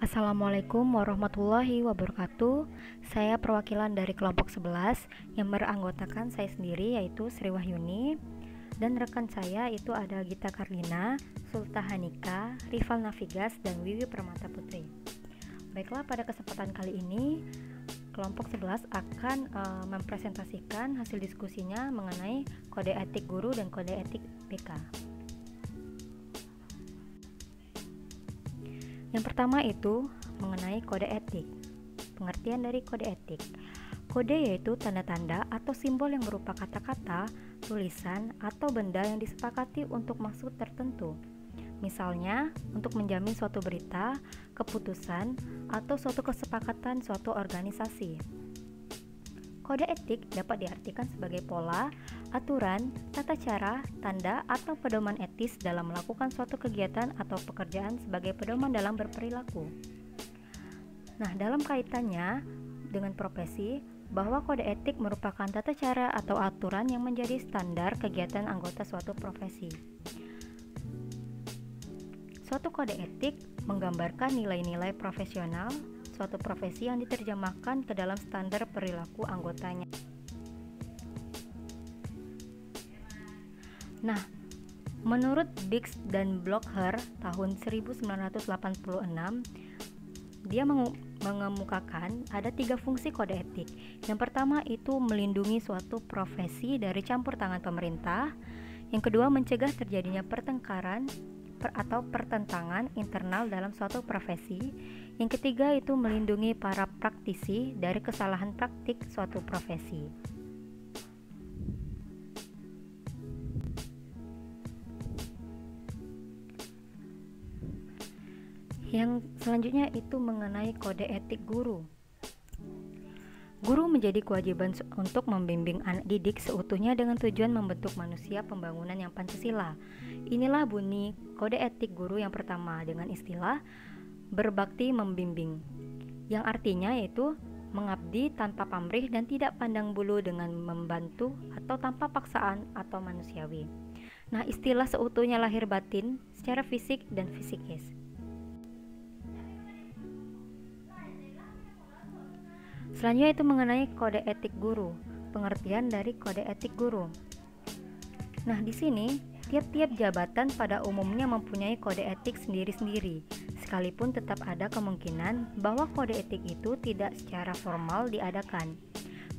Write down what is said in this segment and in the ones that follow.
Assalamualaikum warahmatullahi wabarakatuh. Saya perwakilan dari kelompok 11 yang beranggotakan saya sendiri yaitu Sri Wahyuni dan rekan saya itu ada Gita Karlina, Sulta Hanika, Rival Navigas, dan Wiwi Permata Putri. Baiklah, pada kesempatan kali ini kelompok 11 akan mempresentasikan hasil diskusinya mengenai kode etik guru dan kode etik BK. Yang pertama itu mengenai kode etik. Pengertian dari kode etik. Kode yaitu tanda-tanda atau simbol yang berupa kata-kata, tulisan, atau benda yang disepakati untuk maksud tertentu. Misalnya, untuk menjamin suatu berita, keputusan, atau suatu kesepakatan suatu organisasi. Kode etik dapat diartikan sebagai pola, aturan, tata cara, tanda, atau pedoman etis dalam melakukan suatu kegiatan atau pekerjaan sebagai pedoman dalam berperilaku. Nah, dalam kaitannya dengan profesi, bahwa kode etik merupakan tata cara atau aturan yang menjadi standar kegiatan anggota suatu profesi. Suatu kode etik menggambarkan nilai-nilai profesional suatu profesi yang diterjemahkan ke dalam standar perilaku anggotanya. Nah, menurut Biggs dan Blocher tahun 1986, dia mengemukakan ada 3 fungsi kode etik. Yang pertama itu melindungi suatu profesi dari campur tangan pemerintah. Yang kedua, mencegah terjadinya pertengkaran atau pertentangan internal dalam suatu profesi. Yang ketiga itu melindungi para praktisi dari kesalahan praktik suatu profesi. Yang selanjutnya itu mengenai kode etik guru. Guru menjadi kewajiban untuk membimbing anak didik seutuhnya dengan tujuan membentuk manusia pembangunan yang Pancasila. Inilah bunyi kode etik guru yang pertama dengan istilah berbakti membimbing, yang artinya yaitu mengabdi tanpa pamrih dan tidak pandang bulu dengan membantu atau tanpa paksaan atau manusiawi. Nah, istilah seutuhnya lahir batin secara fisik dan psikis. Selanjutnya itu mengenai kode etik guru, pengertian dari kode etik guru. Nah, di sini tiap-tiap jabatan pada umumnya mempunyai kode etik sendiri-sendiri, sekalipun tetap ada kemungkinan bahwa kode etik itu tidak secara formal diadakan.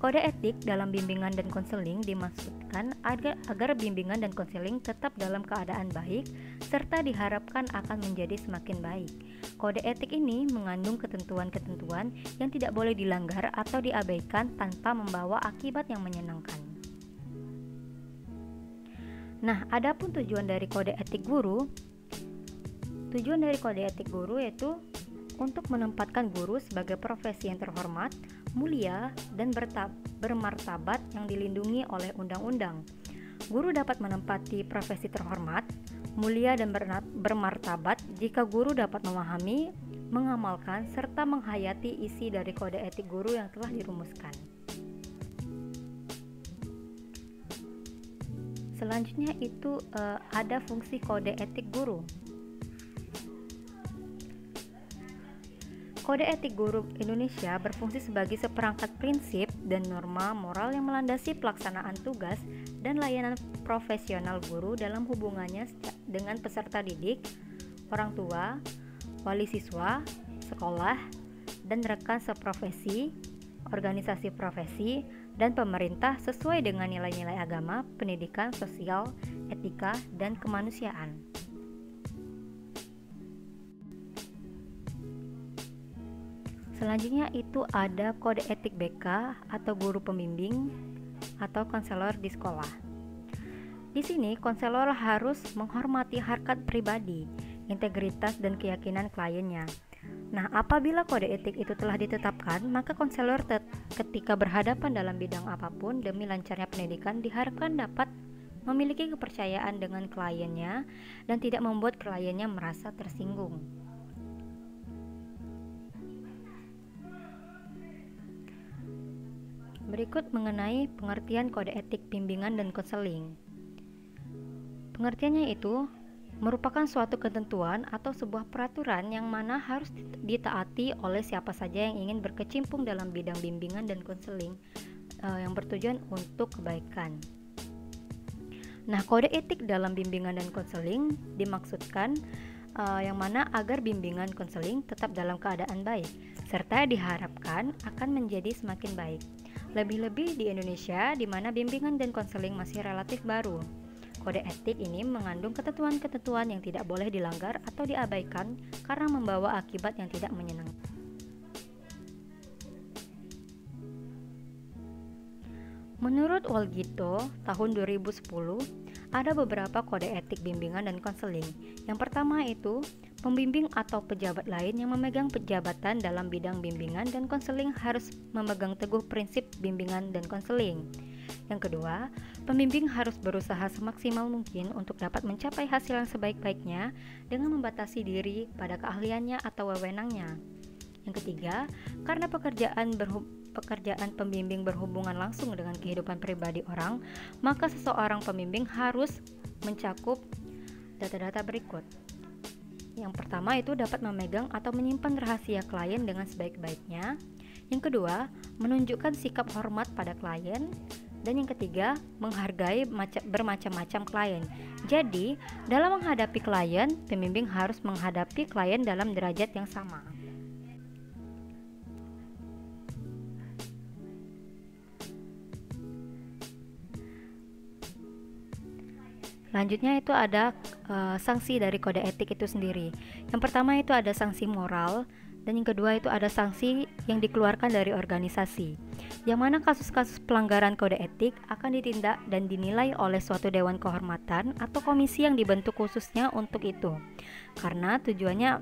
Kode etik dalam bimbingan dan konseling dimaksudkan agar bimbingan dan konseling tetap dalam keadaan baik serta diharapkan akan menjadi semakin baik. Kode etik ini mengandung ketentuan-ketentuan yang tidak boleh dilanggar atau diabaikan tanpa membawa akibat yang menyenangkan. Nah, adapun tujuan dari kode etik guru. Tujuan dari kode etik guru yaitu untuk menempatkan guru sebagai profesi yang terhormat, mulia, dan bermartabat yang dilindungi oleh undang-undang. Guru dapat menempati profesi terhormat, mulia, dan bermartabat jika guru dapat memahami, mengamalkan, serta menghayati isi dari kode etik guru yang telah dirumuskan. Selanjutnya itu ada fungsi kode etik guru. Kode etik guru Indonesia berfungsi sebagai seperangkat prinsip dan norma moral yang melandasi pelaksanaan tugas dan layanan profesional guru dalam hubungannya dengan peserta didik, orang tua, wali siswa, sekolah, dan rekan seprofesi, organisasi profesi, dan pemerintah sesuai dengan nilai-nilai agama, pendidikan, sosial, etika, dan kemanusiaan. Selanjutnya itu ada kode etik BK atau guru pembimbing atau konselor di sekolah. Di sini konselor harus menghormati harkat pribadi, integritas dan keyakinan kliennya. Nah, apabila kode etik itu telah ditetapkan, maka konselor ketika berhadapan dalam bidang apapun demi lancarnya pendidikan diharapkan dapat memiliki kepercayaan dengan kliennya dan tidak membuat kliennya merasa tersinggung. Berikut mengenai pengertian kode etik bimbingan dan konseling. Pengertiannya itu, merupakan suatu ketentuan atau sebuah peraturan yang mana harus ditaati oleh siapa saja yang ingin berkecimpung dalam bidang bimbingan dan konseling yang bertujuan untuk kebaikan. Nah, kode etik dalam bimbingan dan konseling dimaksudkan yang mana agar bimbingan konseling tetap dalam keadaan baik, serta diharapkan akan menjadi semakin baik. Lebih-lebih di Indonesia, di mana bimbingan dan konseling masih relatif baru. Kode etik ini mengandung ketentuan-ketentuan yang tidak boleh dilanggar atau diabaikan karena membawa akibat yang tidak menyenangkan. Menurut Walgito, tahun 2010, ada beberapa kode etik bimbingan dan konseling. Yang pertama itu, pembimbing atau pejabat lain yang memegang jabatan dalam bidang bimbingan dan konseling harus memegang teguh prinsip bimbingan dan konseling. Yang kedua, pembimbing harus berusaha semaksimal mungkin untuk dapat mencapai hasil yang sebaik-baiknya dengan membatasi diri pada keahliannya atau wewenangnya. Yang ketiga, karena pekerjaan pembimbing berhubungan langsung dengan kehidupan pribadi orang, maka seseorang pembimbing harus mencakup data-data berikut. Yang pertama itu dapat memegang atau menyimpan rahasia klien dengan sebaik-baiknya. Yang kedua, menunjukkan sikap hormat pada klien. Dan yang ketiga, menghargai bermacam-macam klien. Jadi, dalam menghadapi klien, pembimbing harus menghadapi klien dalam derajat yang sama. Selanjutnya itu ada sanksi dari kode etik itu sendiri. Yang pertama itu ada sanksi moral, dan yang kedua itu ada sanksi yang dikeluarkan dari organisasi, yang mana kasus-kasus pelanggaran kode etik akan ditindak dan dinilai oleh suatu dewan kehormatan atau komisi yang dibentuk khususnya untuk itu, karena tujuannya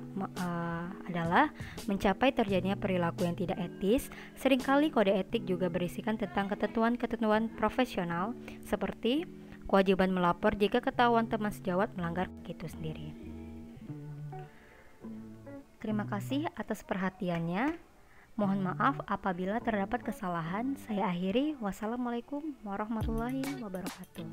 adalah mencapai terjadinya perilaku yang tidak etis. Seringkali kode etik juga berisikan tentang ketentuan-ketentuan profesional seperti kewajiban melapor jika ketahuan teman sejawat melanggar itu sendiri. Terima kasih atas perhatiannya. Mohon maaf apabila terdapat kesalahan. Saya akhiri. Wassalamualaikum warahmatullahi wabarakatuh.